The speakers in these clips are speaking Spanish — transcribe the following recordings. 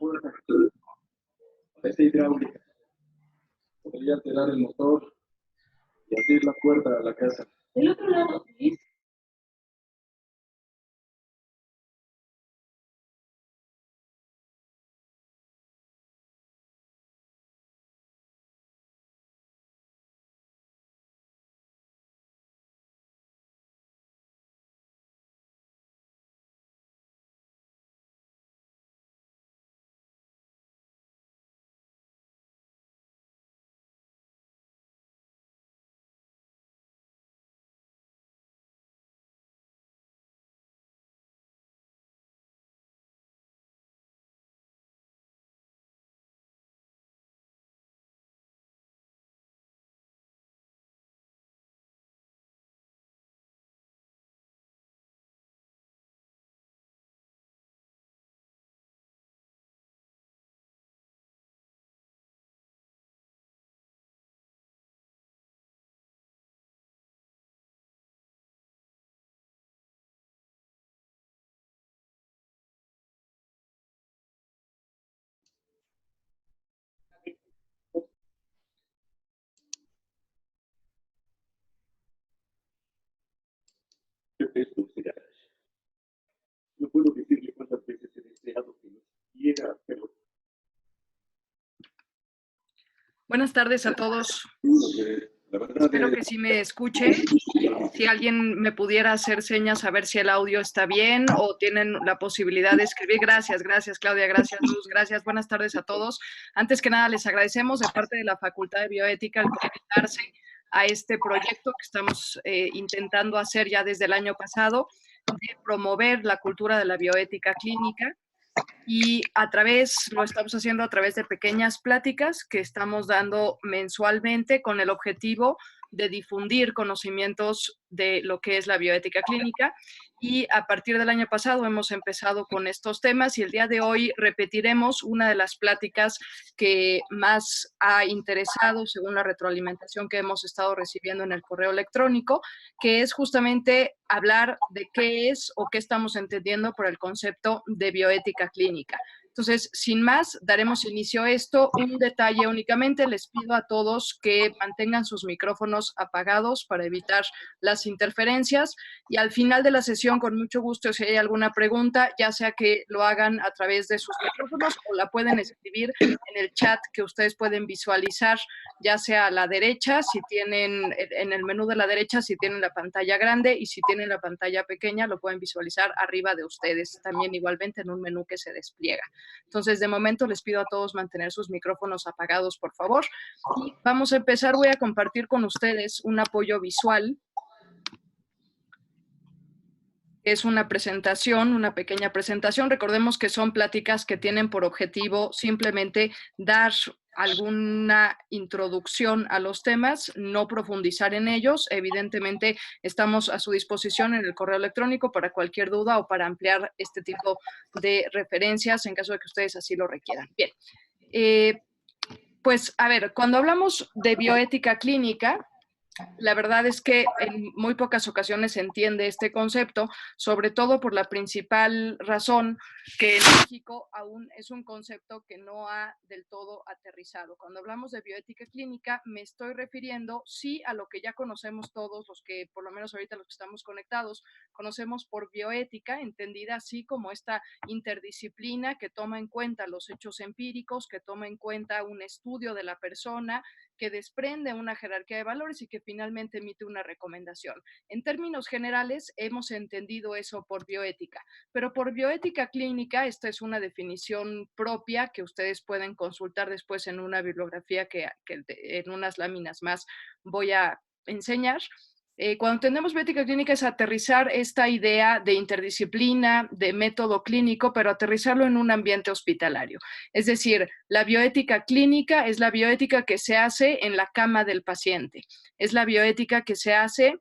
puerta parece hidráulica. Podría alterar el motor y abrir la puerta a la casa. Del otro lado, Luis. No puedo decirle cuántas veces he deseado que nos quiera, pero Buenas tardes a todos. la verdad Espero que sí me escuchen. Si alguien me pudiera hacer señas a ver si el audio está bien o tienen la posibilidad de escribir. Gracias, gracias Claudia, gracias Luz, gracias. Buenas tardes a todos. Antes que nada les agradecemos de parte de la Facultad de Bioética el conectarse a este proyecto que estamos intentando hacer ya desde el año pasado, de promover la cultura de la bioética clínica. Y lo estamos haciendo a través de pequeñas pláticas que estamos dando mensualmente con el objetivo de difundir conocimientos de lo que es la bioética clínica. Y a partir del año pasado hemos empezado con estos temas y el día de hoy repetiremos una de las pláticas que más ha interesado según la retroalimentación que hemos estado recibiendo en el correo electrónico, que es justamente hablar de qué es o qué estamos entendiendo por el concepto de bioética clínica. Entonces, sin más, daremos inicio a esto. Un detalle únicamente, les pido a todos que mantengan sus micrófonos apagados para evitar las interferencias y al final de la sesión, con mucho gusto, si hay alguna pregunta, ya sea que lo hagan a través de sus micrófonos o la pueden escribir en el chat que ustedes pueden visualizar, ya sea a la derecha, si tienen en el menú de la derecha, si tienen la pantalla grande y si tienen la pantalla pequeña, lo pueden visualizar arriba de ustedes, también igualmente en un menú que se despliega. Entonces, de momento les pido a todos mantener sus micrófonos apagados, por favor. Y vamos a empezar. Voy a compartir con ustedes un apoyo visual. Es una presentación, una pequeña presentación. Recordemos que son pláticas que tienen por objetivo simplemente dar alguna introducción a los temas, no profundizar en ellos. Evidentemente, estamos a su disposición en el correo electrónico para cualquier duda o para ampliar este tipo de referencias en caso de que ustedes así lo requieran. Bien, pues a ver, cuando hablamos de bioética clínica, la verdad es que en muy pocas ocasiones se entiende este concepto, sobre todo por la principal razón que en México aún es un concepto que no ha del todo aterrizado. Cuando hablamos de bioética clínica, me estoy refiriendo sí a lo que ya conocemos todos, los que por lo menos ahorita los que estamos conectados, conocemos por bioética, entendida así como esta interdisciplina que toma en cuenta los hechos empíricos, que toma en cuenta un estudio de la persona, que desprende una jerarquía de valores y que finalmente emite una recomendación. En términos generales, hemos entendido eso por bioética, pero por bioética clínica, esta es una definición propia que ustedes pueden consultar después en una bibliografía que en unas láminas más voy a enseñar. Cuando entendemos bioética clínica es aterrizar esta idea de interdisciplina, de método clínico, pero aterrizarlo en un ambiente hospitalario. Es decir, la bioética clínica es la bioética que se hace en la cama del paciente, es la bioética que se hace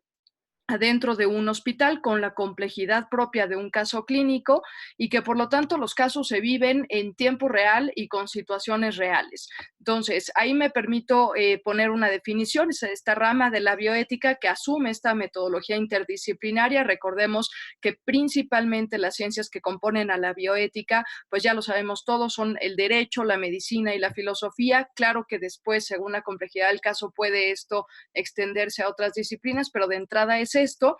adentro de un hospital con la complejidad propia de un caso clínico y que por lo tanto los casos se viven en tiempo real y con situaciones reales. Entonces, ahí me permito poner una definición, es esta rama de la bioética que asume esta metodología interdisciplinaria. Recordemos que principalmente las ciencias que componen a la bioética, pues ya lo sabemos todos, son el derecho, la medicina y la filosofía. Claro que después, según la complejidad del caso, puede esto extenderse a otras disciplinas, pero de entrada es esto,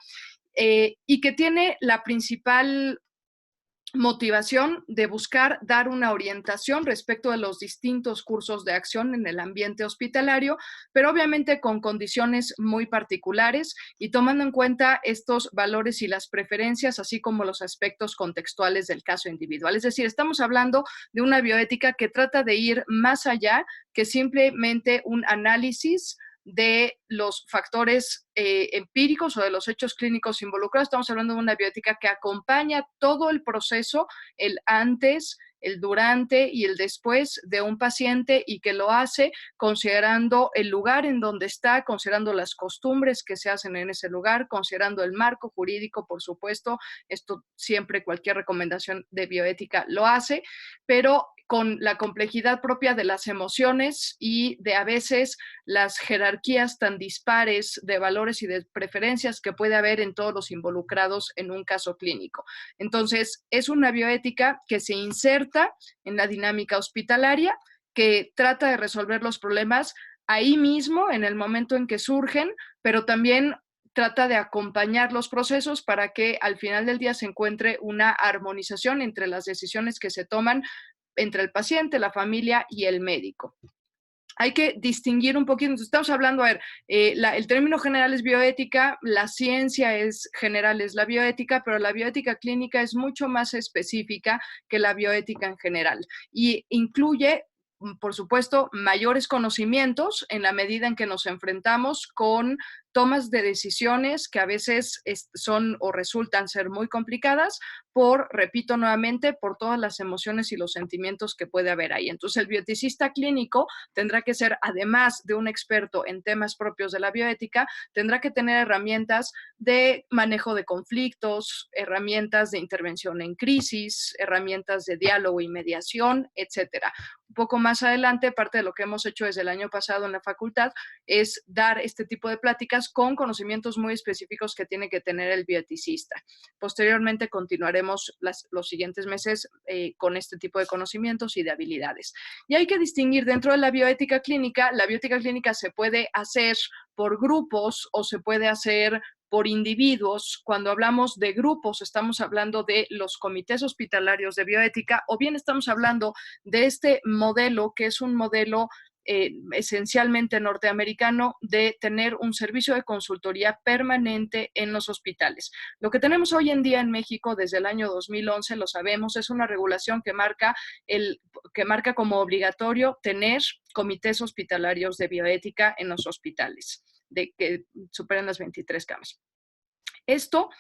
y que tiene la principal motivación de buscar dar una orientación respecto de los distintos cursos de acción en el ambiente hospitalario, pero obviamente con condiciones muy particulares y tomando en cuenta estos valores y las preferencias, así como los aspectos contextuales del caso individual. Es decir, estamos hablando de una bioética que trata de ir más allá que simplemente un análisis de los factores empíricos o de los hechos clínicos involucrados. Estamos hablando de una bioética que acompaña todo el proceso, el antes, el durante y el después de un paciente y que lo hace considerando el lugar en donde está, considerando las costumbres que se hacen en ese lugar, considerando el marco jurídico, por supuesto. Esto siempre cualquier recomendación de bioética lo hace, pero con la complejidad propia de las emociones y de a veces las jerarquías tan dispares de valores y de preferencias que puede haber en todos los involucrados en un caso clínico. Entonces, es una bioética que se inserta en la dinámica hospitalaria, que trata de resolver los problemas ahí mismo, en el momento en que surgen, pero también trata de acompañar los procesos para que al final del día se encuentre una armonización entre las decisiones que se toman entre el paciente, la familia y el médico. Hay que distinguir un poquito, estamos hablando, a ver, el término general es bioética, la ciencia es general, es la bioética, pero la bioética clínica es mucho más específica que la bioética en general y incluye, por supuesto, mayores conocimientos en la medida en que nos enfrentamos con tomas de decisiones que a veces son o resultan ser muy complicadas por, repito nuevamente, por todas las emociones y los sentimientos que puede haber ahí. Entonces, el bioeticista clínico tendrá que ser, además de un experto en temas propios de la bioética, tendrá que tener herramientas de manejo de conflictos, herramientas de intervención en crisis, herramientas de diálogo y mediación, etcétera. Un poco más adelante, parte de lo que hemos hecho desde el año pasado en la facultad es dar este tipo de pláticas con conocimientos muy específicos que tiene que tener el bioeticista. Posteriormente continuaremos los siguientes meses con este tipo de conocimientos y de habilidades. Y hay que distinguir dentro de la bioética clínica se puede hacer por grupos o se puede hacer por individuos. Cuando hablamos de grupos, estamos hablando de los comités hospitalarios de bioética o bien estamos hablando de este modelo que es un modelo esencialmente norteamericano de tener un servicio de consultoría permanente en los hospitales. Lo que tenemos hoy en día en México desde el año 2011, lo sabemos, es una regulación que marca como obligatorio tener comités hospitalarios de bioética en los hospitales, que superen las 23 camas. Esto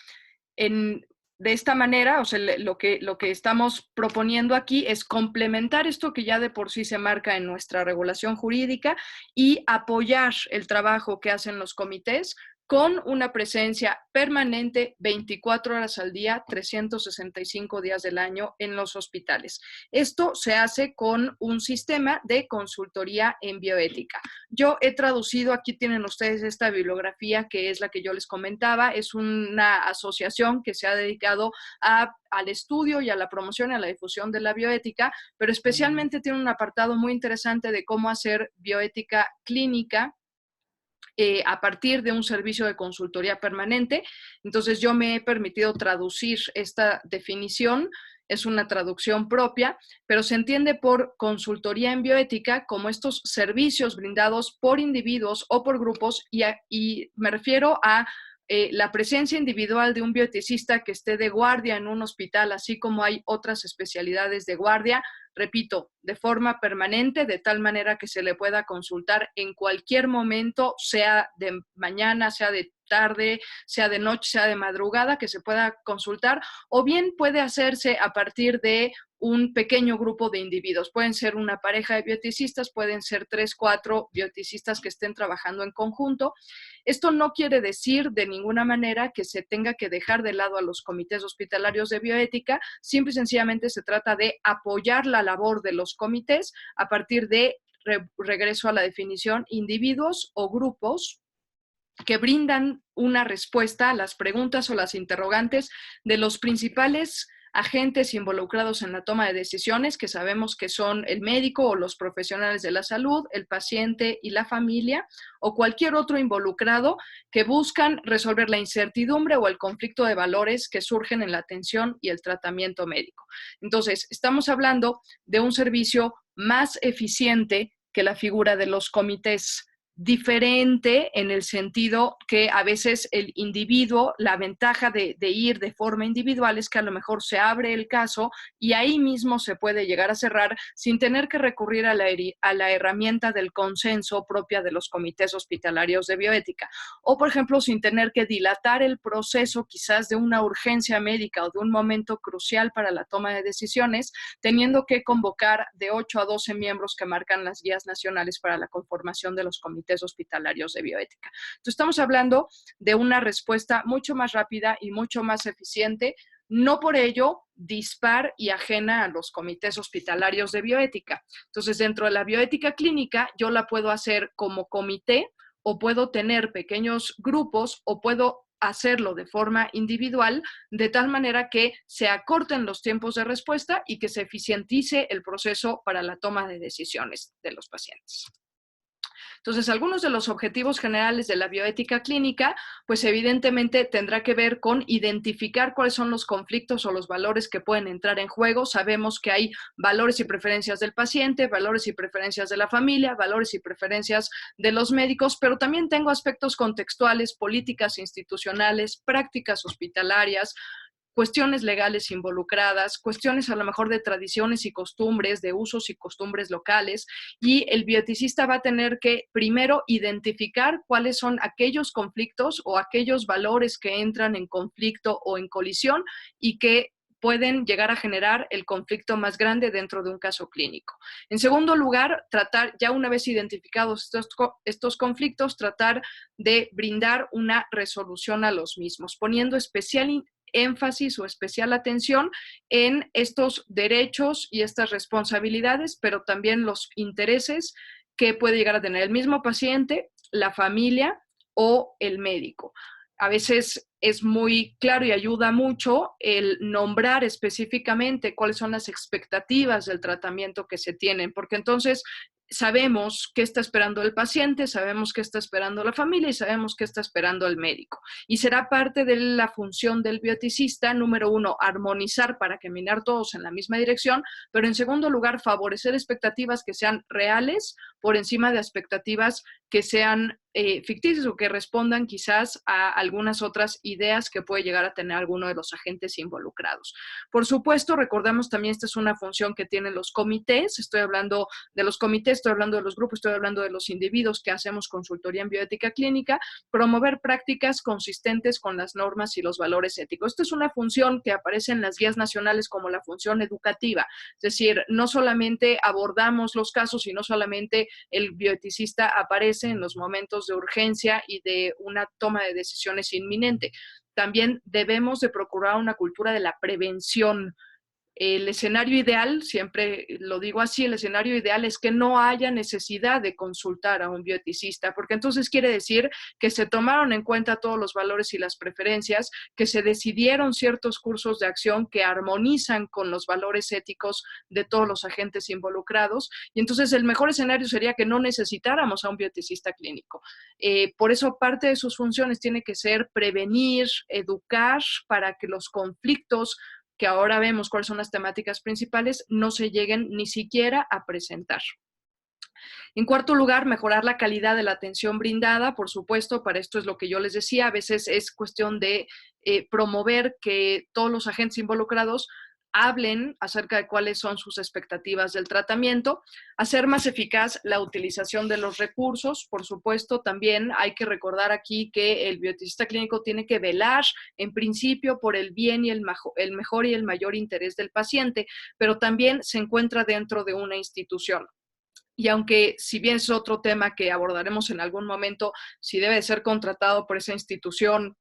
de esta manera, o sea, lo que estamos proponiendo aquí es complementar esto que ya de por sí se marca en nuestra regulación jurídica y apoyar el trabajo que hacen los comités con una presencia permanente 24 horas al día, 365 días del año en los hospitales. Esto se hace con un sistema de consultoría en bioética. Yo he traducido, aquí tienen ustedes esta bibliografía que es la que yo les comentaba, es una asociación que se ha dedicado al estudio y a la promoción y a la difusión de la bioética, pero especialmente tiene un apartado muy interesante de cómo hacer bioética clínica a partir de un servicio de consultoría permanente. Entonces yo me he permitido traducir esta definición, es una traducción propia, pero se entiende por consultoría en bioética como estos servicios brindados por individuos o por grupos y me refiero a la presencia individual de un bioeticista que esté de guardia en un hospital, así como hay otras especialidades de guardia, repito, de forma permanente, de tal manera que se le pueda consultar en cualquier momento, sea de mañana, sea de tarde, sea de noche, sea de madrugada, que se pueda consultar, o bien puede hacerse a partir de un pequeño grupo de individuos. Pueden ser una pareja de bioeticistas, pueden ser 3, 4 bioeticistas que estén trabajando en conjunto. Esto no quiere decir de ninguna manera que se tenga que dejar de lado a los comités hospitalarios de bioética, simple y sencillamente se trata de apoyar la labor de los comités a partir de, regreso a la definición, individuos o grupos que brindan una respuesta a las preguntas o las interrogantes de los principales agentes involucrados en la toma de decisiones, que sabemos que son el médico o los profesionales de la salud, el paciente y la familia, o cualquier otro involucrado que buscan resolver la incertidumbre o el conflicto de valores que surgen en la atención y el tratamiento médico. Entonces, estamos hablando de un servicio más eficiente que la figura de los comités, diferente en el sentido que a veces el individuo, la ventaja de ir de forma individual es que a lo mejor se abre el caso y ahí mismo se puede llegar a cerrar sin tener que recurrir a la herramienta del consenso propia de los comités hospitalarios de bioética. O, por ejemplo, sin tener que dilatar el proceso quizás de una urgencia médica o de un momento crucial para la toma de decisiones, teniendo que convocar de 8 a 12 miembros que marcan las guías nacionales para la conformación de los comités hospitalarios de bioética. Entonces, estamos hablando de una respuesta mucho más rápida y mucho más eficiente, no por ello dispar y ajena a los comités hospitalarios de bioética. Entonces, dentro de la bioética clínica, yo la puedo hacer como comité o puedo tener pequeños grupos o puedo hacerlo de forma individual, de tal manera que se acorten los tiempos de respuesta y que se eficientice el proceso para la toma de decisiones de los pacientes. Entonces, algunos de los objetivos generales de la bioética clínica, pues evidentemente tendrá que ver con identificar cuáles son los conflictos o los valores que pueden entrar en juego. Sabemos que hay valores y preferencias del paciente, valores y preferencias de la familia, valores y preferencias de los médicos, pero también tengo aspectos contextuales, políticas institucionales, prácticas hospitalarias, cuestiones legales involucradas, cuestiones a lo mejor de tradiciones y costumbres, de usos y costumbres locales, y el bioeticista va a tener que primero identificar cuáles son aquellos conflictos o aquellos valores que entran en conflicto o en colisión y que pueden llegar a generar el conflicto más grande dentro de un caso clínico. En segundo lugar, tratar, ya una vez identificados estos conflictos, tratar de brindar una resolución a los mismos, poniendo especial énfasis o especial atención en estos derechos y estas responsabilidades, pero también los intereses que puede llegar a tener el mismo paciente, la familia o el médico. A veces es muy claro y ayuda mucho el nombrar específicamente cuáles son las expectativas del tratamiento que se tienen, porque entonces sabemos qué está esperando el paciente, sabemos qué está esperando la familia y sabemos qué está esperando el médico. Y será parte de la función del bioeticista, número uno, armonizar para caminar todos en la misma dirección, pero en segundo lugar, favorecer expectativas que sean reales por encima de expectativas que sean ficticias o que respondan quizás a algunas otras ideas que puede llegar a tener alguno de los agentes involucrados. Por supuesto, recordamos también esta es una función que tienen los comités, estoy hablando de los comités, estoy hablando de los grupos, estoy hablando de los individuos que hacemos consultoría en bioética clínica, promover prácticas consistentes con las normas y los valores éticos. Esta es una función que aparece en las guías nacionales como la función educativa, es decir, no solamente abordamos los casos y no solamente el bioeticista aparece en los momentos de urgencia y de una toma de decisiones inminente. También debemos de procurar una cultura de la prevención. El escenario ideal, siempre lo digo así, el escenario ideal es que no haya necesidad de consultar a un bioeticista, porque entonces quiere decir que se tomaron en cuenta todos los valores y las preferencias, que se decidieron ciertos cursos de acción que armonizan con los valores éticos de todos los agentes involucrados, y entonces el mejor escenario sería que no necesitáramos a un bioeticista clínico. Por eso parte de sus funciones tiene que ser prevenir, educar para que los conflictos que ahora vemos cuáles son las temáticas principales, no se lleguen ni siquiera a presentar. En cuarto lugar, mejorar la calidad de la atención brindada, por supuesto, para esto es lo que yo les decía, a veces es cuestión de promover que todos los agentes involucrados hablen acerca de cuáles son sus expectativas del tratamiento, hacer más eficaz la utilización de los recursos. Por supuesto, también hay que recordar aquí que el bioeticista clínico tiene que velar, en principio, por el bien y el mejor y el mayor interés del paciente, pero también se encuentra dentro de una institución. Y aunque, si bien es otro tema que abordaremos en algún momento, si debe de ser contratado por esa institución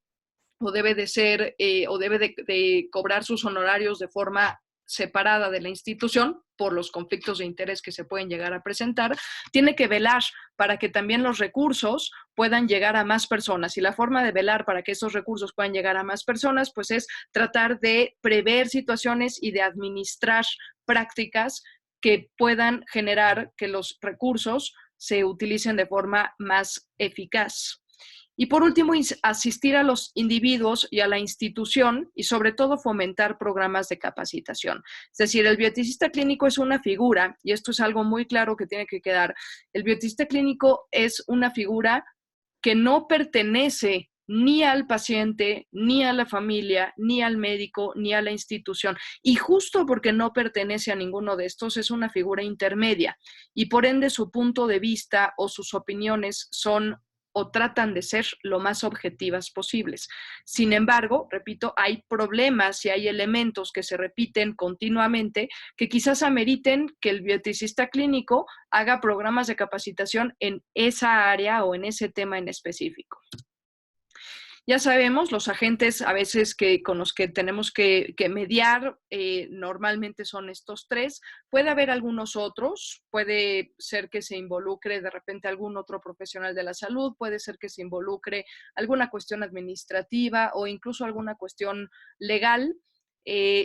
o debe de ser, o debe de cobrar sus honorarios de forma separada de la institución por los conflictos de interés que se pueden llegar a presentar, tiene que velar para que también los recursos puedan llegar a más personas. Y la forma de velar para que esos recursos puedan llegar a más personas, pues es tratar de prever situaciones y de administrar prácticas que puedan generar que los recursos se utilicen de forma más eficaz. Y por último, asistir a los individuos y a la institución y sobre todo fomentar programas de capacitación. Es decir, el bioeticista clínico es una figura, y esto es algo muy claro que tiene que quedar, el bioeticista clínico es una figura que no pertenece ni al paciente, ni a la familia, ni al médico, ni a la institución. Y justo porque no pertenece a ninguno de estos, es una figura intermedia. Y por ende, su punto de vista o sus opiniones son o tratan de ser lo más objetivas posibles. Sin embargo, repito, hay problemas y hay elementos que se repiten continuamente que quizás ameriten que el bioeticista clínico haga programas de capacitación en esa área o en ese tema en específico. Ya sabemos, los agentes a veces con los que tenemos que mediar normalmente son estos tres. Puede haber algunos otros, puede ser que se involucre de repente algún otro profesional de la salud, puede ser que se involucre alguna cuestión administrativa o incluso alguna cuestión legal.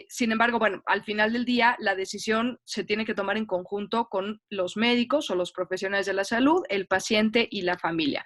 Sin embargo, bueno, al final del día la decisión se tiene que tomar en conjunto con los médicos o los profesionales de la salud, el paciente y la familia.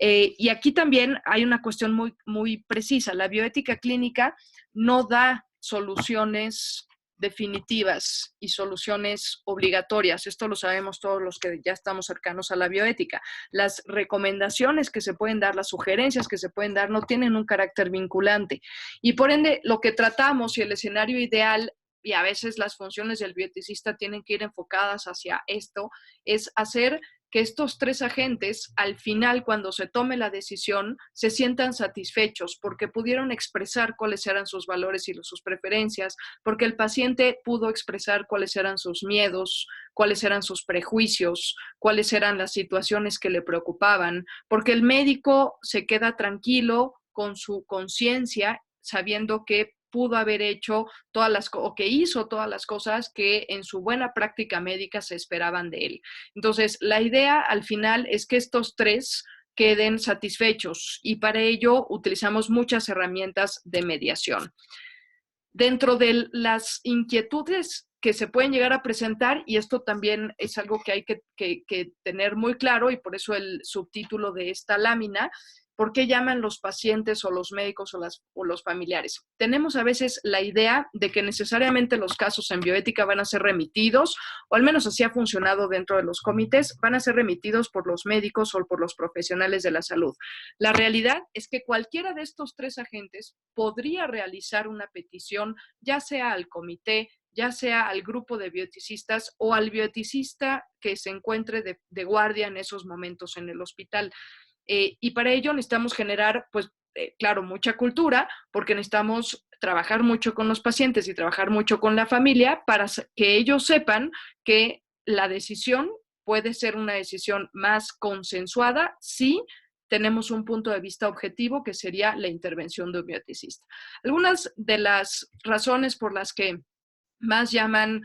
Y aquí también hay una cuestión muy, muy precisa. La bioética clínica no da soluciones definitivas y soluciones obligatorias. Esto lo sabemos todos los que ya estamos cercanos a la bioética. Las recomendaciones que se pueden dar, las sugerencias que se pueden dar, no tienen un carácter vinculante. Y por ende, lo que tratamos y el escenario ideal, y a veces las funciones del bioeticista tienen que ir enfocadas hacia esto, es hacer que estos tres agentes, al final, cuando se tome la decisión, se sientan satisfechos porque pudieron expresar cuáles eran sus valores y sus preferencias, porque el paciente pudo expresar cuáles eran sus miedos, cuáles eran sus prejuicios, cuáles eran las situaciones que le preocupaban, porque el médico se queda tranquilo con su conciencia, sabiendo que pudo haber hecho o que hizo todas las cosas que en su buena práctica médica se esperaban de él. Entonces, la idea al final es que estos tres queden satisfechos y para ello utilizamos muchas herramientas de mediación. Dentro de las inquietudes que se pueden llegar a presentar, y esto también es algo que hay que tener muy claro, y por eso el subtítulo de esta lámina, ¿por qué llaman los pacientes o los médicos o los familiares? Tenemos a veces la idea de que necesariamente los casos en bioética van a ser remitidos, o al menos así ha funcionado dentro de los comités, van a ser remitidos por los médicos o por los profesionales de la salud. La realidad es que cualquiera de estos tres agentes podría realizar una petición, ya sea al comité, ya sea al grupo de bioeticistas o al bioeticista que se encuentre de guardia en esos momentos en el hospital. Y para ello necesitamos generar, pues, claro, mucha cultura, porque necesitamos trabajar mucho con los pacientes y trabajar mucho con la familia para que ellos sepan que la decisión puede ser una decisión más consensuada si tenemos un punto de vista objetivo, que sería la intervención de un bioeticista. Algunas de las razones por las que más llaman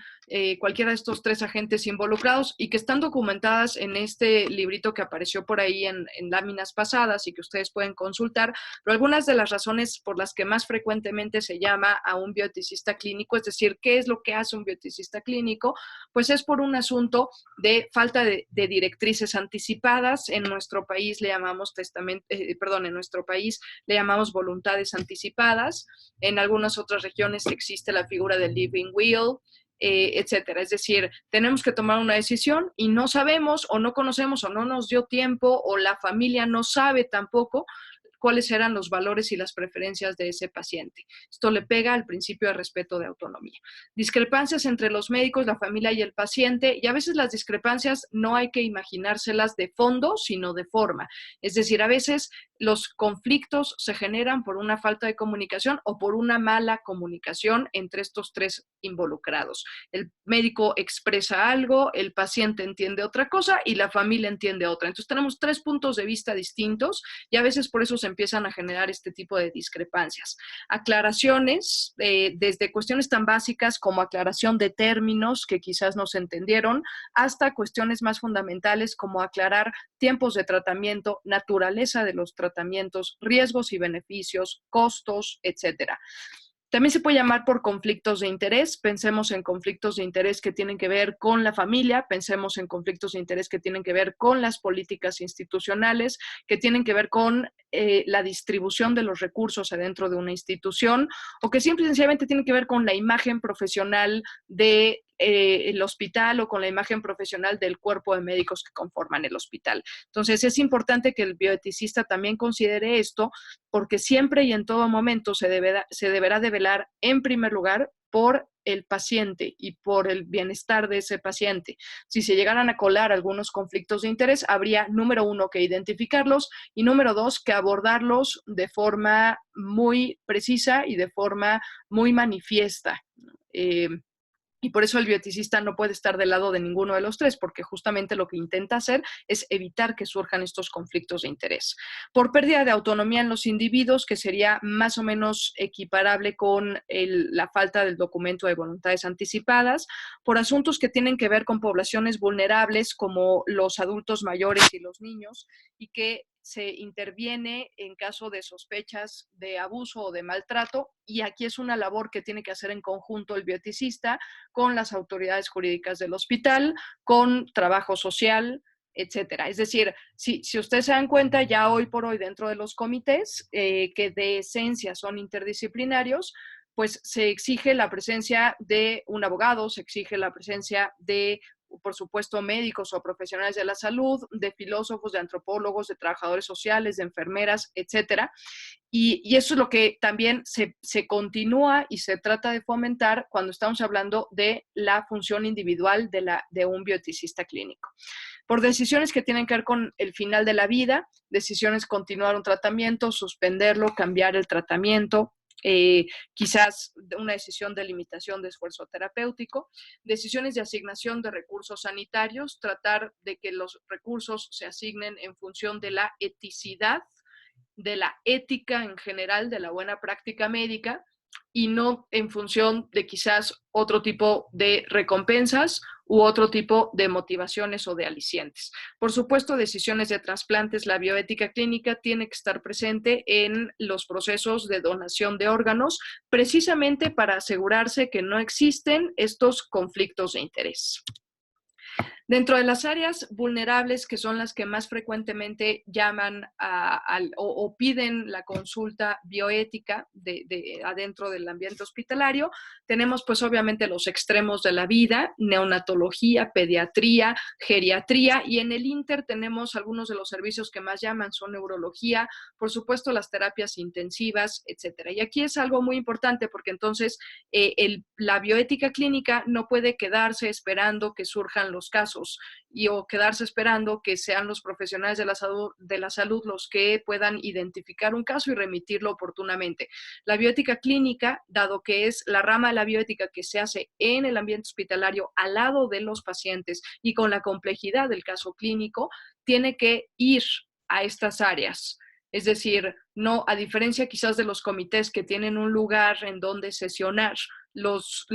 cualquiera de estos tres agentes involucrados y que están documentadas en este librito que apareció por ahí en láminas pasadas y que ustedes pueden consultar, pero algunas de las razones por las que más frecuentemente se llama a un bioeticista clínico, es decir, ¿qué es lo que hace un bioeticista clínico? Pues es por un asunto de falta de directrices anticipadas. En nuestro país le llamamos en nuestro país le llamamos voluntades anticipadas. En algunas otras regiones existe la figura del living will, etcétera. Es decir, tenemos que tomar una decisión y no sabemos o no conocemos o no nos dio tiempo o la familia no sabe tampoco cuáles eran los valores y las preferencias de ese paciente. Esto le pega al principio de respeto de autonomía. Discrepancias entre los médicos, la familia y el paciente, y a veces las discrepancias no hay que imaginárselas de fondo, sino de forma. Es decir, a veces los conflictos se generan por una falta de comunicación o por una mala comunicación entre estos tres involucrados. El médico expresa algo, el paciente entiende otra cosa y la familia entiende otra. Entonces tenemos tres puntos de vista distintos y a veces por eso se empiezan a generar este tipo de discrepancias. Aclaraciones, desde cuestiones tan básicas como aclaración de términos que quizás no se entendieron, hasta cuestiones más fundamentales como aclarar tiempos de tratamiento, naturaleza de los tratamientos, riesgos y beneficios, costos, etcétera. También se puede llamar por conflictos de interés. Pensemos en conflictos de interés que tienen que ver con la familia, pensemos en conflictos de interés que tienen que ver con las políticas institucionales, que tienen que ver con la distribución de los recursos adentro de una institución, o que simple y sencillamente tienen que ver con la imagen profesional de el hospital o con la imagen profesional del cuerpo de médicos que conforman el hospital. Entonces, es importante que el bioeticista también considere esto, porque siempre y en todo momento se deberá de velar en primer lugar por el paciente y por el bienestar de ese paciente. Si se llegaran a colar algunos conflictos de interés, habría, número uno, que identificarlos y número dos, que abordarlos de forma muy precisa y de forma muy manifiesta. Y por eso el bioeticista no puede estar del lado de ninguno de los tres, porque justamente lo que intenta hacer es evitar que surjan estos conflictos de interés. Por pérdida de autonomía en los individuos, que sería más o menos equiparable con la falta del documento de voluntades anticipadas, por asuntos que tienen que ver con poblaciones vulnerables como los adultos mayores y los niños, y que se interviene en caso de sospechas de abuso o de maltrato, y aquí es una labor que tiene que hacer en conjunto el bioeticista con las autoridades jurídicas del hospital, con trabajo social, etcétera. Es decir, si ustedes se dan cuenta, ya hoy por hoy dentro de los comités, que de esencia son interdisciplinarios, pues se exige la presencia de un abogado, se exige la presencia de, por supuesto, médicos o profesionales de la salud, de filósofos, de antropólogos, de trabajadores sociales, de enfermeras, etcétera. Y eso es lo que también se continúa y se trata de fomentar cuando estamos hablando de la función individual de un bioeticista clínico. Por decisiones que tienen que ver con el final de la vida, decisiones continuar un tratamiento, suspenderlo, cambiar el tratamiento, quizás una decisión de limitación de esfuerzo terapéutico, decisiones de asignación de recursos sanitarios, tratar de que los recursos se asignen en función de la eticidad, de la ética en general, de la buena práctica médica, y no en función de quizás otro tipo de recompensas u otro tipo de motivaciones o de alicientes. Por supuesto, decisiones de trasplantes, la bioética clínica tiene que estar presente en los procesos de donación de órganos, precisamente para asegurarse que no existen estos conflictos de interés. Dentro de las áreas vulnerables, que son las que más frecuentemente llaman o piden la consulta bioética adentro del ambiente hospitalario, tenemos pues obviamente los extremos de la vida, neonatología, pediatría, geriatría, y en el Inter tenemos algunos de los servicios que más llaman, son neurología, por supuesto las terapias intensivas, etcétera. Y aquí es algo muy importante porque entonces la bioética clínica no puede quedarse esperando que surjan los casos o quedarse esperando que sean los profesionales de la salud los que puedan identificar un caso y remitirlo oportunamente. La bioética clínica, dado que es la rama de la bioética que se hace en el ambiente hospitalario al lado de los pacientes y con la complejidad del caso clínico, tiene que ir a estas áreas. Es decir, no, a diferencia quizás de los comités que tienen un lugar en donde sesionar, los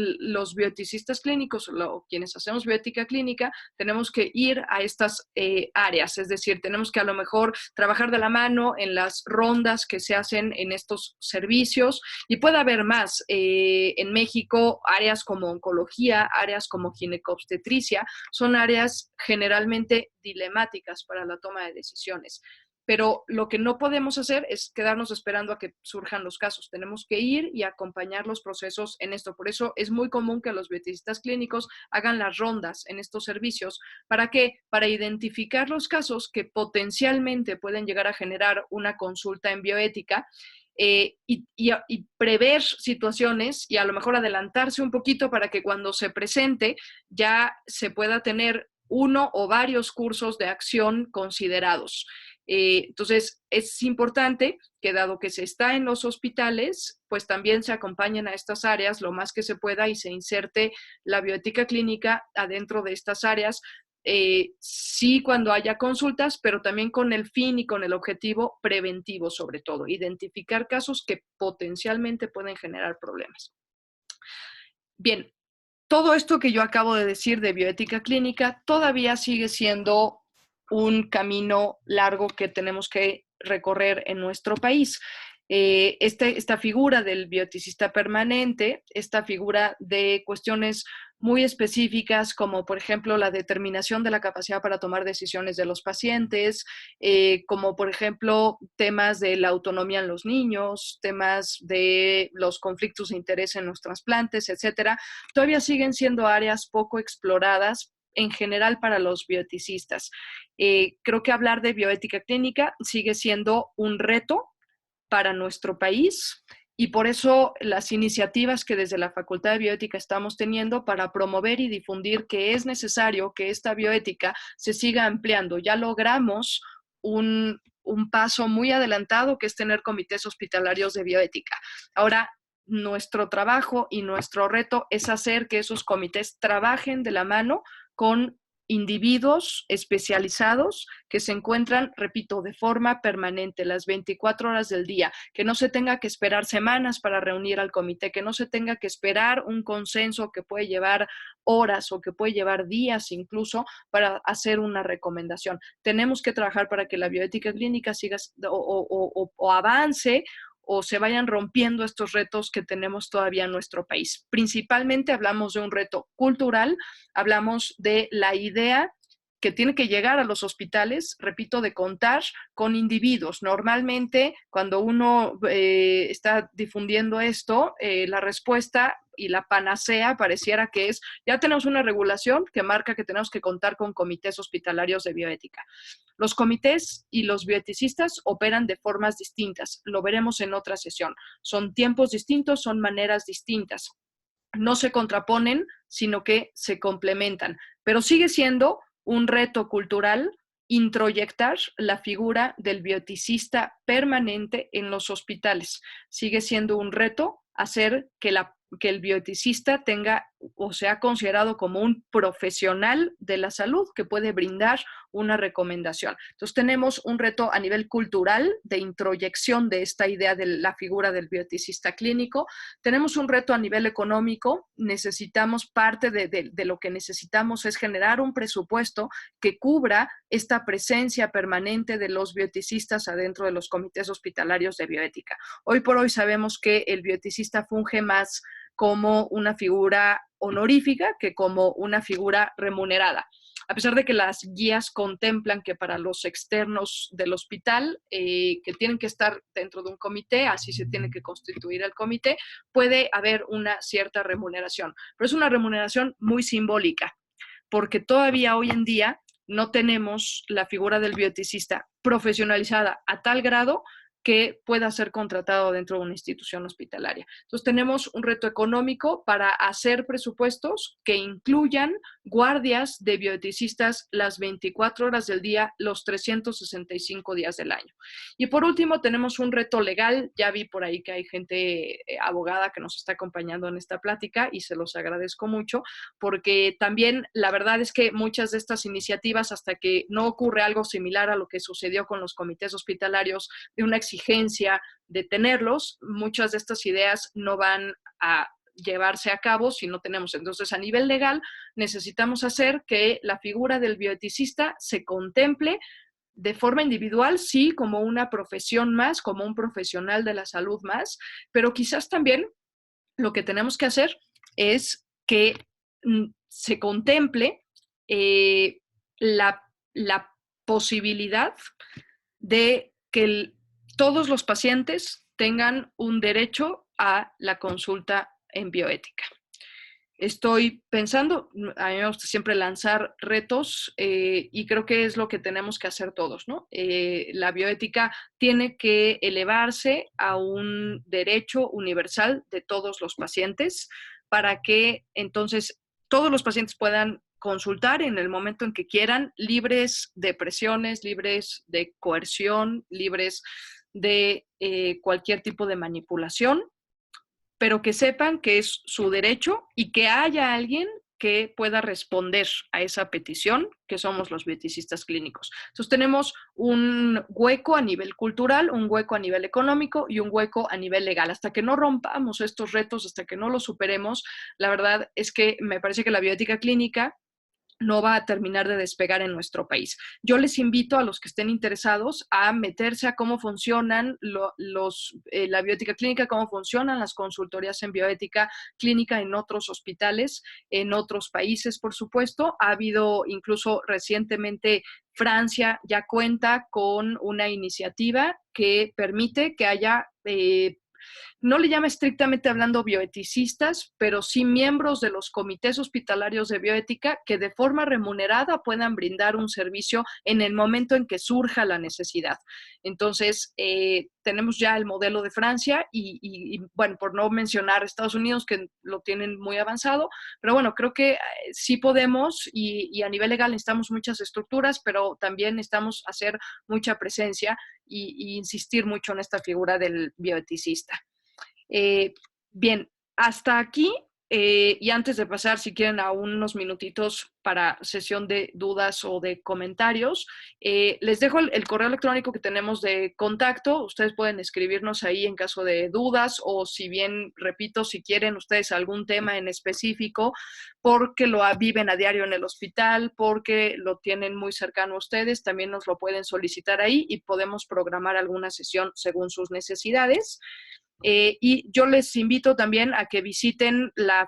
bioeticistas clínicos, quienes hacemos bioética clínica, tenemos que ir a estas áreas, es decir, tenemos que a lo mejor trabajar de la mano en las rondas que se hacen en estos servicios, y puede haber más. En México, áreas como oncología, áreas como ginecobstetricia, son áreas generalmente dilemáticas para la toma de decisiones. pero lo que no podemos hacer es quedarnos esperando a que surjan los casos. Tenemos que ir y acompañar los procesos en esto. Por eso es muy común que los bioeticistas clínicos hagan las rondas en estos servicios. ¿Para qué? Para identificar los casos que potencialmente pueden llegar a generar una consulta en bioética, y prever situaciones y a lo mejor adelantarse un poquito para que cuando se presente ya se pueda tener uno o varios cursos de acción considerados. Entonces, es importante que dado que se está en los hospitales, pues también se acompañen a estas áreas lo más que se pueda y se inserte la bioética clínica adentro de estas áreas. Sí, cuando haya consultas, pero también con el fin y con el objetivo preventivo, sobre todo, identificar casos que potencialmente pueden generar problemas. Bien, todo esto que yo acabo de decir de bioética clínica todavía sigue siendo un camino largo que tenemos que recorrer en nuestro país. Esta figura del bioeticista permanente, esta figura de cuestiones muy específicas como por ejemplo la determinación de la capacidad para tomar decisiones de los pacientes, como por ejemplo temas de la autonomía en los niños, temas de los conflictos de interés en los trasplantes, etcétera, todavía siguen siendo áreas poco exploradas en general para los bioeticistas. Creo que hablar de bioética clínica sigue siendo un reto para nuestro país y por eso las iniciativas que desde la Facultad de Bioética estamos teniendo para promover y difundir que es necesario que esta bioética se siga ampliando. Ya logramos un paso muy adelantado que es tener comités hospitalarios de bioética. Ahora, nuestro trabajo y nuestro reto es hacer que esos comités trabajen de la mano con individuos especializados que se encuentran, repito, de forma permanente, las 24 horas del día, que no se tenga que esperar semanas para reunir al comité, que no se tenga que esperar un consenso que puede llevar horas o que puede llevar días incluso para hacer una recomendación. Tenemos que trabajar para que la bioética clínica siga o avance o se vayan rompiendo estos retos que tenemos todavía en nuestro país. Principalmente hablamos de un reto cultural, hablamos de la idea que tiene que llegar a los hospitales, repito, de contar con individuos. Normalmente, cuando uno está difundiendo esto, la respuesta y la panacea pareciera que es, ya tenemos una regulación que marca que tenemos que contar con comités hospitalarios de bioética. Los comités y los bioeticistas operan de formas distintas, lo veremos en otra sesión. Son tiempos distintos, son maneras distintas. No se contraponen, sino que se complementan. Pero sigue siendo un reto cultural introyectar la figura del bioeticista permanente en los hospitales. Sigue siendo un reto hacer que el bioeticista tenga o sea considerado como un profesional de la salud que puede brindar una recomendación. Entonces tenemos un reto a nivel cultural de introyección de esta idea de la figura del bioeticista clínico. Tenemos un reto a nivel económico. Necesitamos, parte de lo que necesitamos es generar un presupuesto que cubra esta presencia permanente de los bioeticistas adentro de los comités hospitalarios de bioética. Hoy por hoy sabemos que el bioeticista funge más como una figura honorífica que como una figura remunerada. A pesar de que las guías contemplan que para los externos del hospital, que tienen que estar dentro de un comité, así se tiene que constituir el comité, puede haber una cierta remuneración, pero es una remuneración muy simbólica, porque todavía hoy en día no tenemos la figura del bioeticista profesionalizada a tal grado que pueda ser contratado dentro de una institución hospitalaria. Entonces tenemos un reto económico para hacer presupuestos que incluyan guardias de bioeticistas las 24 horas del día, los 365 días del año. Y por último tenemos un reto legal. Ya vi por ahí que hay gente abogada que nos está acompañando en esta plática y se los agradezco mucho, porque también la verdad es que muchas de estas iniciativas, hasta que no ocurre algo similar a lo que sucedió con los comités hospitalarios, de una exigencia de tenerlos, muchas de estas ideas no van a llevarse a cabo si no tenemos. Entonces, a nivel legal, necesitamos hacer que la figura del bioeticista se contemple de forma individual, sí, como una profesión más, como un profesional de la salud más, pero quizás también lo que tenemos que hacer es que se contemple la posibilidad de que todos los pacientes tengan un derecho a la consulta en bioética. Estoy pensando, a mí me gusta siempre lanzar retos y creo que es lo que tenemos que hacer todos, ¿no? La bioética tiene que elevarse a un derecho universal de todos los pacientes para que entonces todos los pacientes puedan consultar en el momento en que quieran, libres de presiones, libres de coerción, libres de cualquier tipo de manipulación, pero que sepan que es su derecho y que haya alguien que pueda responder a esa petición, que somos los bioeticistas clínicos. Entonces tenemos un hueco a nivel cultural, un hueco a nivel económico y un hueco a nivel legal. Hasta que no rompamos estos retos, hasta que no los superemos, la verdad es que me parece que la bioética clínica no va a terminar de despegar en nuestro país. Yo les invito a los que estén interesados a meterse a cómo funcionan la bioética clínica, cómo funcionan las consultorías en bioética clínica en otros hospitales, en otros países, por supuesto. Ha habido incluso recientemente Francia ya cuenta con una iniciativa que permite que haya no le llama estrictamente hablando bioeticistas, pero sí miembros de los comités hospitalarios de bioética que de forma remunerada puedan brindar un servicio en el momento en que surja la necesidad. Entonces, tenemos ya el modelo de Francia y, bueno, por no mencionar Estados Unidos, que lo tienen muy avanzado, pero bueno, creo que sí podemos y a nivel legal necesitamos muchas estructuras, pero también necesitamos hacer mucha presencia y insistir mucho en esta figura del bioeticista. Bien, hasta aquí, y antes de pasar, si quieren, a unos minutitos para sesión de dudas o de comentarios, les dejo el correo electrónico que tenemos de contacto. Ustedes pueden escribirnos ahí en caso de dudas o, si bien, repito, si quieren ustedes algún tema en específico, porque lo viven a diario en el hospital, porque lo tienen muy cercano a ustedes, también nos lo pueden solicitar ahí y podemos programar alguna sesión según sus necesidades. Y yo les invito también a que visiten la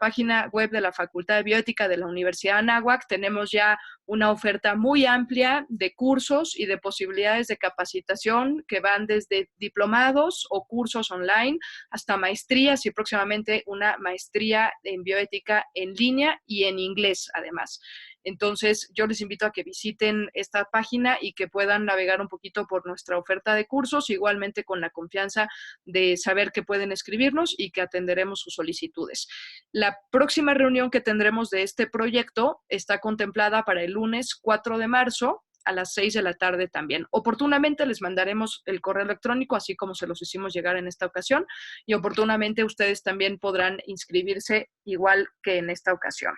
página web de la Facultad de Bioética de la Universidad de Anáhuac. Tenemos ya una oferta muy amplia de cursos y de posibilidades de capacitación que van desde diplomados o cursos online hasta maestrías y próximamente una maestría en bioética en línea y en inglés además. Entonces, yo les invito a que visiten esta página y que puedan navegar un poquito por nuestra oferta de cursos, igualmente con la confianza de saber que pueden escribirnos y que atenderemos sus solicitudes. La próxima reunión que tendremos de este proyecto está contemplada para el lunes 4 de marzo a las 6 de la tarde también. Oportunamente les mandaremos el correo electrónico, así como se los hicimos llegar en esta ocasión, y oportunamente ustedes también podrán inscribirse igual que en esta ocasión.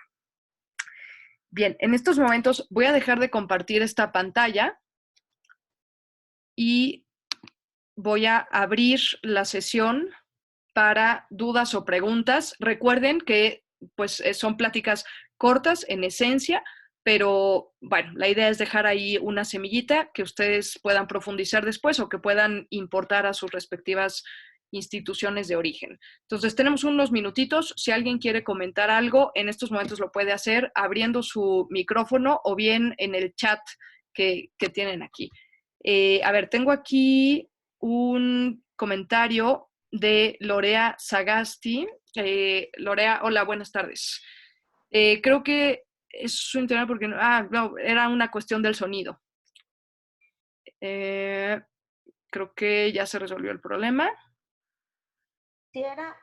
Bien, en estos momentos voy a dejar de compartir esta pantalla y voy a abrir la sesión para dudas o preguntas. Recuerden que pues, son pláticas cortas en esencia, pero bueno, la idea es dejar ahí una semillita que ustedes puedan profundizar después o que puedan importar a sus respectivas instituciones de origen. Entonces, tenemos unos minutitos. Si alguien quiere comentar algo, en estos momentos lo puede hacer abriendo su micrófono o bien en el chat que tienen aquí. A ver, tengo aquí un comentario de Lorea Sagasti. Lorea, hola, buenas tardes. Creo que es su internet porque no, era una cuestión del sonido. Creo que ya se resolvió el problema. Sí, era.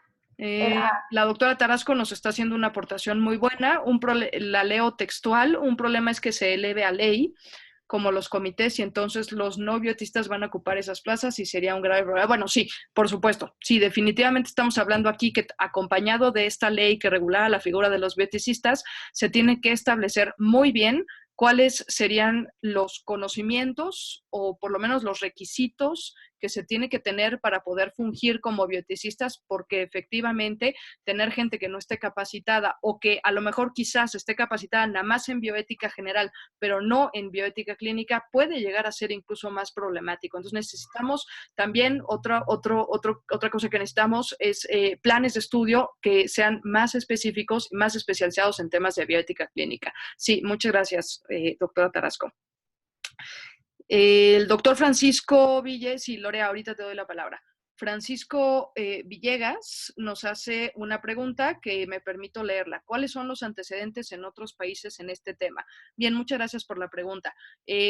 La doctora Tarasco nos está haciendo una aportación muy buena. La leo textual. Un problema es que se eleve a ley, como los comités, y entonces los no bioetistas van a ocupar esas plazas y sería un grave problema. Bueno, sí, por supuesto. Sí, definitivamente estamos hablando aquí que acompañado de esta ley que regula la figura de los bioeticistas, se tiene que establecer muy bien cuáles serían los conocimientos o por lo menos los requisitos que se tiene que tener para poder fungir como bioeticistas, porque efectivamente tener gente que no esté capacitada o que a lo mejor quizás esté capacitada nada más en bioética general, pero no en bioética clínica, puede llegar a ser incluso más problemático. Entonces necesitamos también otra cosa que necesitamos es planes de estudio que sean más específicos y más especializados en temas de bioética clínica. Sí, muchas gracias, doctora Tarasco. El doctor Francisco Villes, y Lorea, ahorita te doy la palabra. Francisco Villegas nos hace una pregunta que me permito leerla. ¿Cuáles son los antecedentes en otros países en este tema? Bien, muchas gracias por la pregunta.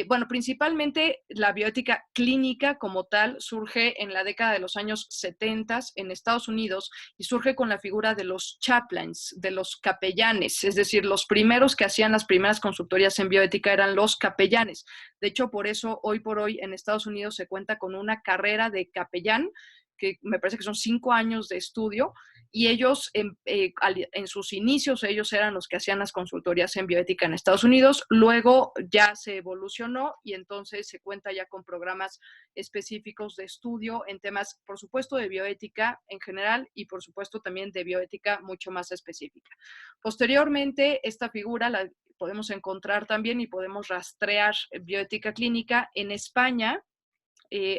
Bueno, principalmente la bioética clínica como tal surge en la década de los años 70 en Estados Unidos y surge con la figura de los chaplains, de los capellanes, es decir, los primeros que hacían las primeras consultorías en bioética eran los capellanes. De hecho, por eso hoy por hoy en Estados Unidos se cuenta con una carrera de capellán que me parece que son 5 años de estudio, y ellos en sus inicios, ellos eran los que hacían las consultorías en bioética en Estados Unidos, luego ya se evolucionó y entonces se cuenta ya con programas específicos de estudio en temas, por supuesto, de bioética en general y por supuesto también de bioética mucho más específica. Posteriormente, esta figura la podemos encontrar también y podemos rastrear bioética clínica en España.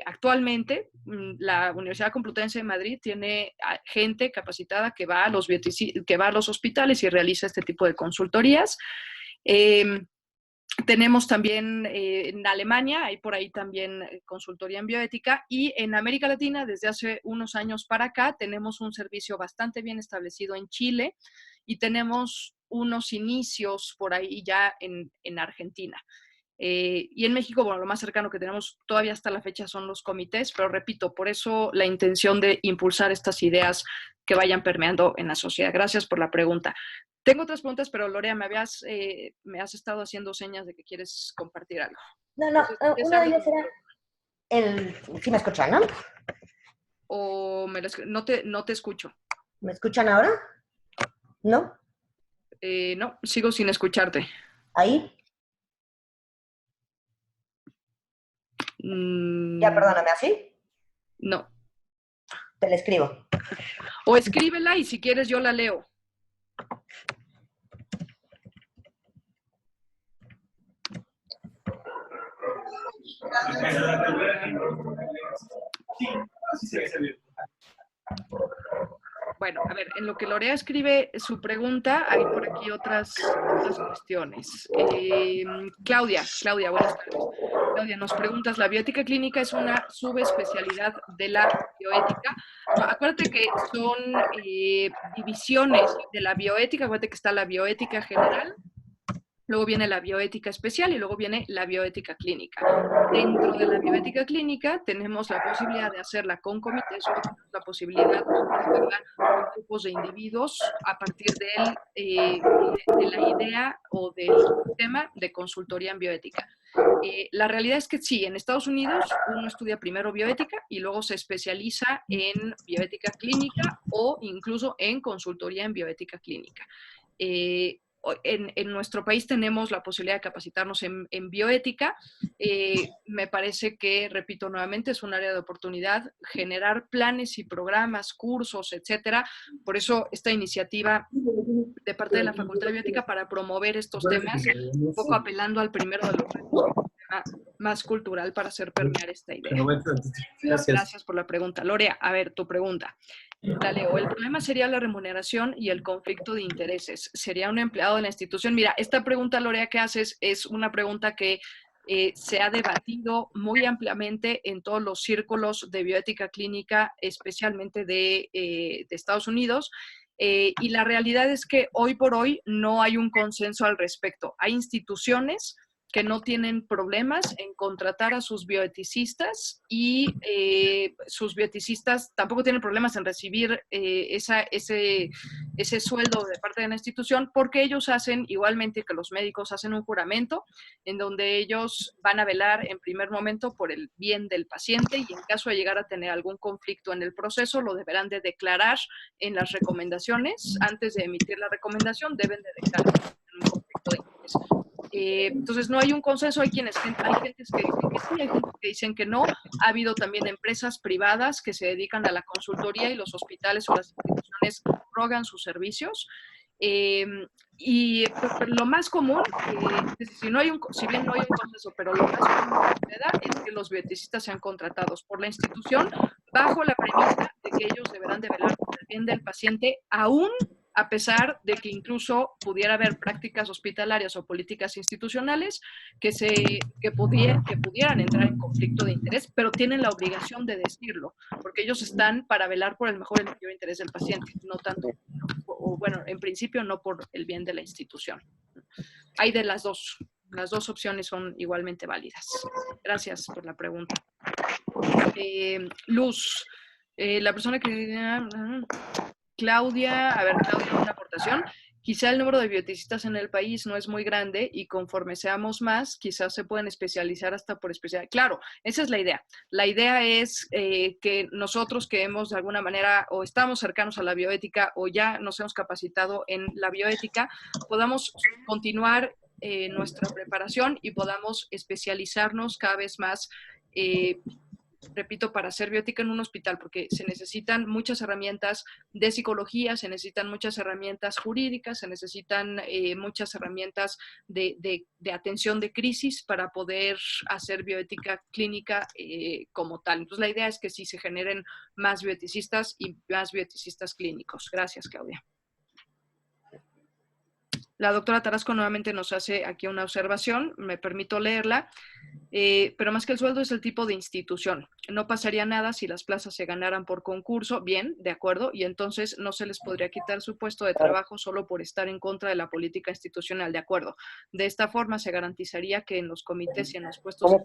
Actualmente, la Universidad Complutense de Madrid tiene gente capacitada que va a los hospitales y realiza este tipo de consultorías. Tenemos también en Alemania, hay por ahí también consultoría en bioética, y en América Latina, desde hace unos años para acá, tenemos un servicio bastante bien establecido en Chile y tenemos unos inicios por ahí ya en Argentina. Y en México, bueno, lo más cercano que tenemos todavía hasta la fecha son los comités, pero repito, por eso la intención de impulsar estas ideas que vayan permeando en la sociedad. Gracias por la pregunta. Tengo otras preguntas, pero Lorea, me has estado haciendo señas de que quieres compartir algo. No, una de ellas era ¿sí me escuchan, no? O no te escucho. ¿Me escuchan ahora? ¿No? No, sigo sin escucharte. ¿Ahí? Ya, perdóname, ¿así? No. Te la escribo. O escríbela y si quieres yo la leo. Bueno, a ver, en lo que Lorea escribe su pregunta, hay por aquí otras cuestiones. Claudia, buenas tardes. Claudia, nos preguntas, ¿la bioética clínica es una subespecialidad de la bioética? No, acuérdate que son divisiones de la bioética. Acuérdate que está la bioética general, luego viene la bioética especial y luego viene la bioética clínica. Dentro de la bioética clínica tenemos la posibilidad de hacerla con comités o tenemos la posibilidad de hacerla con grupos de individuos a partir de la idea o del tema de consultoría en bioética. La realidad es que sí, en Estados Unidos uno estudia primero bioética y luego se especializa en bioética clínica o incluso en consultoría en bioética clínica. En nuestro país tenemos la posibilidad de capacitarnos en bioética. Me parece que, repito nuevamente, es un área de oportunidad, generar planes y programas, cursos, etcétera. Por eso esta iniciativa de parte de la Facultad de Bioética para promover estos temas, un poco apelando al primero de los retos, más cultural para hacer permear esta idea. Gracias por la pregunta. Lorea, a ver, tu pregunta. La leo. El problema sería la remuneración y el conflicto de intereses. ¿Sería un empleado de la institución? Mira, esta pregunta, Lorea, que haces es una pregunta que se ha debatido muy ampliamente en todos los círculos de bioética clínica, especialmente de Estados Unidos. Y la realidad es que hoy por hoy no hay un consenso al respecto. Hay instituciones que no tienen problemas en contratar a sus bioeticistas y sus bioeticistas tampoco tienen problemas en recibir ese sueldo de parte de la institución, porque ellos hacen, igualmente que los médicos, hacen un juramento en donde ellos van a velar en primer momento por el bien del paciente y en caso de llegar a tener algún conflicto en el proceso, lo deberán de declarar en las recomendaciones. Antes de emitir la recomendación, deben de declarar un conflicto de interés. Entonces no hay un consenso, hay gentes que dicen que sí, hay gentes que dicen que no. Ha habido también empresas privadas que se dedican a la consultoría y los hospitales o las instituciones rogan sus servicios. Y lo más común, si bien no hay un consenso, pero lo más común que se da es que los bioeticistas sean contratados por la institución bajo la premisa de que ellos deberán de velar por el bien del paciente, aún a pesar de que incluso pudiera haber prácticas hospitalarias o políticas institucionales que pudieran entrar en conflicto de interés, pero tienen la obligación de decirlo, porque ellos están para velar por el mejor y el mayor interés del paciente, no tanto, o bueno, en principio no por el bien de la institución. Hay de las dos opciones son igualmente válidas. Gracias por la pregunta. Luz, la persona que... Claudia, una aportación. Quizá el número de bioeticistas en el país no es muy grande y conforme seamos más, quizás se pueden especializar hasta por especialidad. Claro, esa es la idea. La idea es que nosotros que hemos de alguna manera o estamos cercanos a la bioética o ya nos hemos capacitado en la bioética, podamos continuar nuestra preparación y podamos especializarnos cada vez más repito, para hacer bioética en un hospital, porque se necesitan muchas herramientas de psicología, se necesitan muchas herramientas jurídicas, se necesitan muchas herramientas de atención de crisis para poder hacer bioética clínica como tal. Entonces, la idea es que sí se generen más bioeticistas y más bioeticistas clínicos. Gracias, Claudia. La doctora Tarasco nuevamente nos hace aquí una observación, me permito leerla. Pero más que el sueldo es el tipo de institución. No pasaría nada si las plazas se ganaran por concurso, bien, de acuerdo, y entonces no se les podría quitar su puesto de trabajo solo por estar en contra de la política institucional, de acuerdo. De esta forma se garantizaría que en los comités y en los puestos de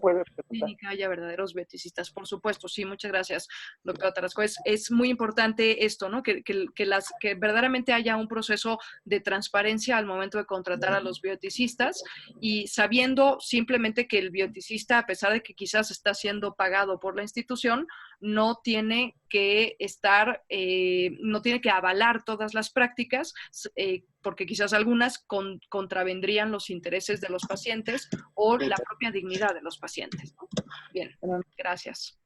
clínica haya verdaderos bioeticistas. Por supuesto, sí, muchas gracias, doctora Tarasco. Es muy importante esto, ¿no? Que verdaderamente haya un proceso de transparencia al momento de contratar a los bioeticistas y sabiendo simplemente que el bioeticista, a pesar de que quizás está siendo pagado por la institución, no tiene que no tiene que avalar todas las prácticas, porque quizás algunas contravendrían los intereses de los pacientes o la propia dignidad de los pacientes, ¿no? Bien, gracias.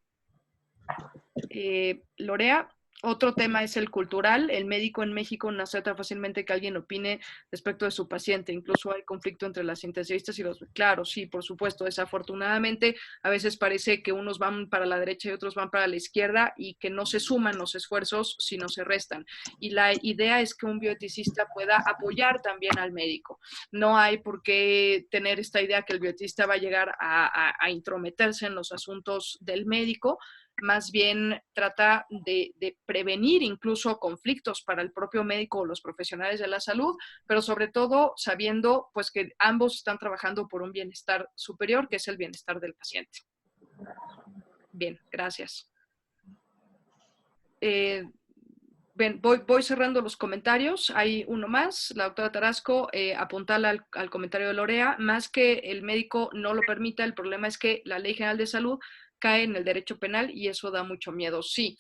Lorea. Otro tema es el cultural. El médico en México no acepta fácilmente que alguien opine respecto de su paciente. Incluso hay conflicto entre las intensivistas y los... Claro, sí, por supuesto. Desafortunadamente, a veces parece que unos van para la derecha y otros van para la izquierda y que no se suman los esfuerzos, sino se restan. Y la idea es que un bioeticista pueda apoyar también al médico. No hay por qué tener esta idea que el bioeticista va a llegar a intrometerse en los asuntos del médico. Más bien trata de prevenir incluso conflictos para el propio médico o los profesionales de la salud, pero sobre todo sabiendo pues que ambos están trabajando por un bienestar superior, que es el bienestar del paciente. Bien, gracias. Bien, voy cerrando los comentarios. Hay uno más, la doctora Tarasco, apuntala al comentario de Lorea, más que el médico no lo permita, el problema es que la Ley General de Salud cae en el derecho penal y eso da mucho miedo. Sí,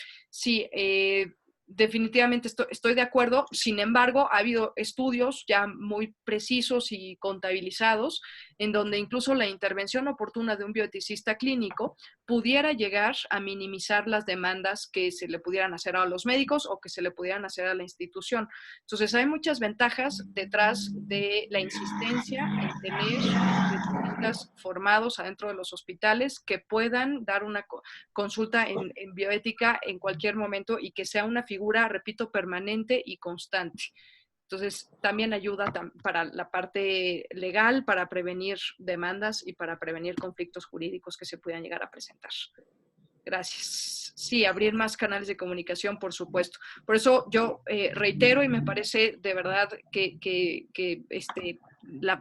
definitivamente estoy de acuerdo. Sin embargo, ha habido estudios ya muy precisos y contabilizados en donde incluso la intervención oportuna de un bioeticista clínico pudiera llegar a minimizar las demandas que se le pudieran hacer a los médicos o que se le pudieran hacer a la institución. Entonces, hay muchas ventajas detrás de la insistencia en tener bioeticistas formados adentro de los hospitales que puedan dar una consulta en bioética en cualquier momento y que sea una figura, repito, permanente y constante. Entonces, también ayuda para la parte legal, para prevenir demandas y para prevenir conflictos jurídicos que se puedan llegar a presentar. Gracias. Sí, abrir más canales de comunicación, por supuesto. Por eso yo reitero y me parece de verdad que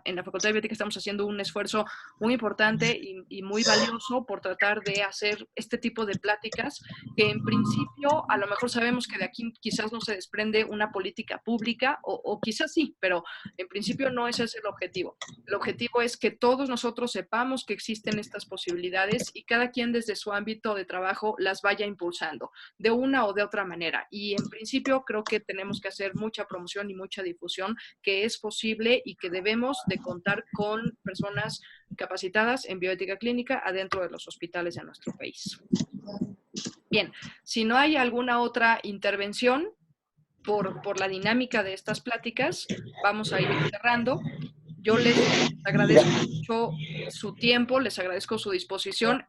en la Facultad de Bioética estamos haciendo un esfuerzo muy importante y muy valioso por tratar de hacer este tipo de pláticas que en principio a lo mejor sabemos que de aquí quizás no se desprende una política pública o quizás sí, pero en principio no ese es el objetivo. El objetivo es que todos nosotros sepamos que existen estas posibilidades y cada quien desde su ámbito de trabajo las vaya impulsando de una o de otra manera. Y en principio creo que tenemos que hacer mucha promoción y mucha difusión, que es posible y que debemos de contar con personas capacitadas en bioética clínica adentro de los hospitales de nuestro país. Bien, si no hay alguna otra intervención por la dinámica de estas pláticas, vamos a ir cerrando. Yo les agradezco mucho su tiempo, les agradezco su disposición.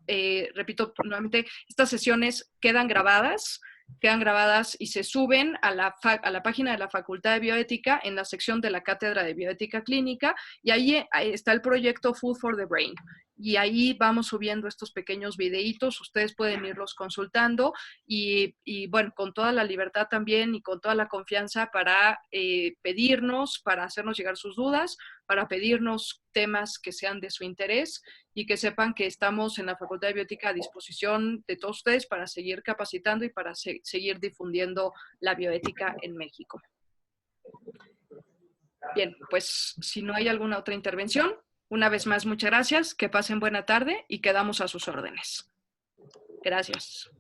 Repito nuevamente, estas sesiones quedan grabadas. quedan grabadas y se suben a la página de la Facultad de Bioética en la sección de la Cátedra de Bioética Clínica, y ahí está el proyecto Food for the Brain. Y ahí vamos subiendo estos pequeños videitos, ustedes pueden irlos consultando y bueno, con toda la libertad también y con toda la confianza para pedirnos, para hacernos llegar sus dudas, para pedirnos temas que sean de su interés, y que sepan que estamos en la Facultad de Bioética a disposición de todos ustedes para seguir capacitando y para seguir difundiendo la bioética en México. Bien, pues si no hay alguna otra intervención, una vez más, muchas gracias, que pasen buena tarde y quedamos a sus órdenes. Gracias.